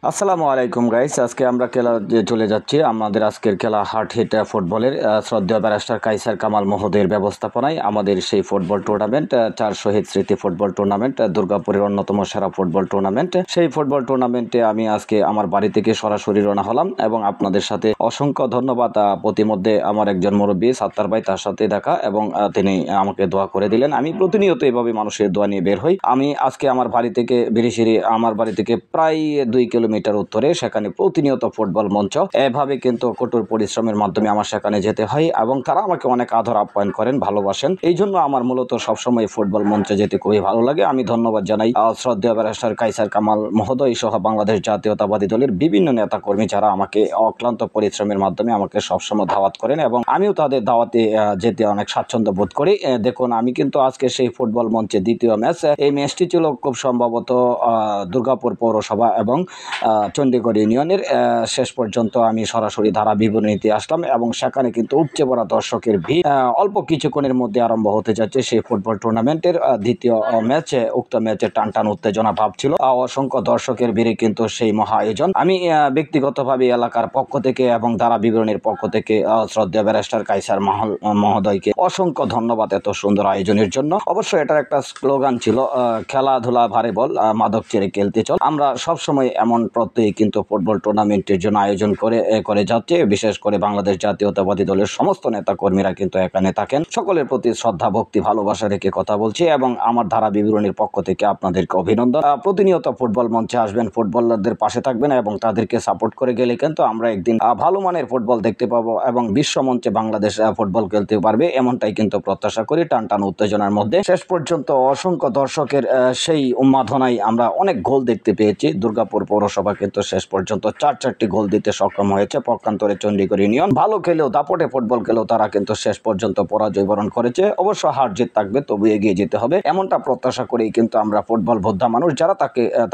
আসসালামু আলাইকুম গাইস, আজকে আমরা চলে যাচ্ছি। আমাদের আজকের খেলা হার্ট হিট ফুটবলের শ্রদ্ধেয় ব্যারিস্টার কাইসার কামাল মহোদয়ের ব্যবস্থাপনায় আমাদের সেই ফুটবল টুর্নামেন্ট, চার শহীদ স্মৃতি ফুটবল টুর্নামেন্ট, দুর্গাপুরের অন্যতম সেরা ফুটবল টুর্নামেন্ট। সেই ফুটবল টুর্নামেন্টে আমি আজকে আমার বাড়ি থেকে সরাসরি রওনা হলাম এবং আপনাদের সাথে অসংখ্য ধন্যবাদ। প্রতিমধ্যে আমার একজন মুরব্বী সাত্তার ভাই, তার সাথে দেখা এবং তিনি আমাকে দোয়া করে দিলেন। আমি প্রতিনিয়ত এভাবে মানুষের দোয়া নিয়ে বের হই। আমি আজকে আমার বাড়ি থেকে বিরিশিরি, আমার বাড়ি থেকে প্রায় 2 কিলোমিটার উত্তরে, সেখানে প্রতিনিয়ত ফুটবল মঞ্চ। এভাবে কিন্তু কঠোর পরিশ্রমের মাধ্যমে আমার সেখানে যেতে হয় এবং তারা আমাকে অনেক আদর আপ্যায়ন করেন, ভালোবাসেন। এই জন্য আমার মূলত সবসময় ফুটবল মঞ্চে যেতে খুবই ভালো লাগে। আমি ধন্যবাদ জানাই শ্রদ্ধেয় ব্যারিস্টার কাইসার কামাল মহোদয় সহ বাংলাদেশ জাতীয়তাবাদী দলের বিভিন্ন নেতা কর্মী, যারা আমাকে অক্লান্ত পরিশ্রমের মাধ্যমে আমাকে সবসময় দাওয়াত করেন এবং আমিও তাদের দাওয়াতে যেতে অনেক স্বাচ্ছন্দ্য বোধ করি। দেখুন, আমি কিন্তু আজকে সেই ফুটবল মঞ্চে দ্বিতীয় ম্যাচ, এই ম্যাচটি ছিল খুব সম্ভবত দুর্গাপুর পৌরসভা এবং চণ্ডীগড় ইউনিয়নের। শেষ পর্যন্ত আমি সরাসরি ধারা বিবরণীতে আসলাম এবং সেখানে কিন্তু উপচে পড়া দর্শকের ভিড়। অল্প কিছুক্ষণের মধ্যে আরম্ভ হতে যাচ্ছে সেই ফুটবল টুর্নামেন্টের দ্বিতীয় ম্যাচে। উক্ত ম্যাচে টানটান উত্তেজনা ভাব ছিল, অসংখ্য দর্শকের ভিড়ে কিন্তু সেই মহা আয়োজন। আমি ব্যক্তিগতভাবে এলাকার পক্ষ থেকে এবং ধারা বিবরণীর পক্ষ থেকে শ্রদ্ধেয় ব্যারিস্টার কাইসার মহোদয়কে অসংখ্য ধন্যবাদ এত সুন্দর আয়োজনের জন্য। অবশ্যই এটার একটা স্লোগান ছিল, খেলাধুলা ভারে বল, মাদক ছেড়ে খেলতে চল। আমরা সবসময় এমন প্রত্যেক কিন্তু ফুটবল টুর্নামেন্টের জন্য আয়োজন করে যাচ্ছে। বিশেষ করে বাংলাদেশ জাতীয়তাবাদী দলের সমস্ত নেতা কর্মীরা কিন্তু এখানে থাকেন। সকলের প্রতি শ্রদ্ধা, ভক্তি, ভালোবাসা রেখে কথা বলছি এবং আমার ধারা বিবরণীর পক্ষ থেকে আপনাদেরকে অভিনন্দন। প্রতিনিয়ত ফুটবল মঞ্চে আসবেন, ফুটবলারদের পাশে থাকবেন এবং তাদেরকে সাপোর্ট করে গেলে কিন্তু আমরা একদিন ভালো মানের ফুটবল দেখতে পাবো এবং বিশ্ব মঞ্চে বাংলাদেশ ফুটবল খেলতে পারবে, এমনটাই কিন্তু প্রত্যাশা করি। টানটান উত্তেজনার মধ্যে শেষ পর্যন্ত অসংখ্য দর্শকের সেই উন্মাদনায় আমরা অনেক গোল দেখতে পেয়েছি। দুর্গাপুর পৌরসভা কিন্তু শেষ পর্যন্ত 4টি গোল দিতে সক্ষম হয়েছে। পক্ষান্তরে চণ্ডীগড় ইউনিয়ন ভালো খেলেও, দাপটে ফুটবল খেলেও তারা কিন্তু শেষ পর্যন্ত পরাজয় বরণ করেছে। অবশ্য হার জিত থাকবে, তবু এগিয়ে যেতে হবে, এমনটা প্রত্যাশা করেই কিন্তু আমরা ফুটবল বোদ্ধা মানুষ যারা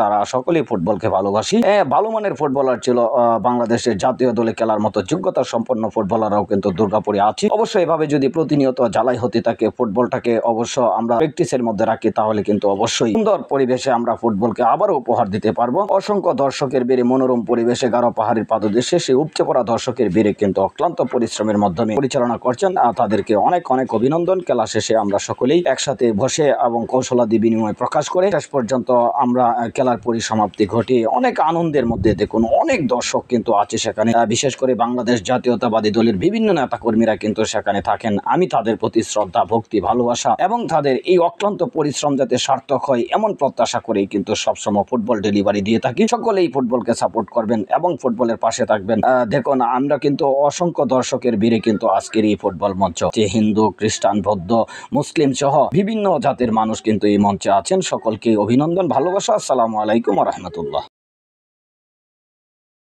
তারা সকলেই ফুটবলকে ভালোবাসি। ভালো মানের ফুটবলার ছিল, বাংলাদেশের জাতীয় দলে খেলার মতো যোগ্যতা সম্পন্ন ফুটবলাররাও কিন্তু দুর্গাপুরে আছে। অবশ্যই এভাবে যদি প্রতিনিয়ত জ্বালাই হতে থাকে, ফুটবলটাকে অবশ্য আমরা প্র্যাকটিসের মধ্যে রাখি, তাহলে কিন্তু অবশ্যই সুন্দর পরিবেশে আমরা ফুটবলকে আবারও উপহার দিতে পারবো। অসংখ্য দর্শকের ভিড়ে, মনোরম পরিবেশে, গারো পাহাড়ের পাদদেশে সেই উপচে পড়া দর্শকের ভিড়ে কিন্তু অক্লান্ত পরিশ্রমের মাধ্যমে পরিচালনা করছেন। তাদেরকে অনেক অনেক অভিনন্দন। খেলা শেষে আমরা সকলেই একসাথে বসে এবং কৌশলাদি বিনিময় প্রকাশ করে শেষ পর্যন্ত আমরা খেলার পরিসমাপ্তি ঘটিয়ে অনেক আনন্দের মধ্যে, দেখুন অনেক দর্শক কিন্তু আছে সেখানে। বিশেষ করে বাংলাদেশ জাতীয়তাবাদী দলের বিভিন্ন নেতা কর্মীরা কিন্তু সেখানে থাকেন। আমি তাদের প্রতি শ্রদ্ধা, ভক্তি, ভালোবাসা এবং তাদের এই অক্লান্ত পরিশ্রম যাতে সার্থক হয় এমন প্রত্যাশা করেই কিন্তু সবসময় ফুটবল ডেলিভারি দিয়ে থাকি। সকলেই ফুটবলকে সাপোর্ট করবেন এবং ফুটবলের পাশে থাকবেন। দেখুন, আমরা কিন্তু অসংখ্য দর্শকের ভিড়ে কিন্তু আজকের এই ফুটবল মঞ্চ, যে হিন্দু, খ্রিস্টান, বৌদ্ধ, মুসলিম সহ বিভিন্ন জাতির মানুষ কিন্তু এই মঞ্চে আছেন। সকলকে অভিনন্দন, ভালোবাসা। আসসালামু আলাইকুম ওয়া রাহমাতুল্লাহ।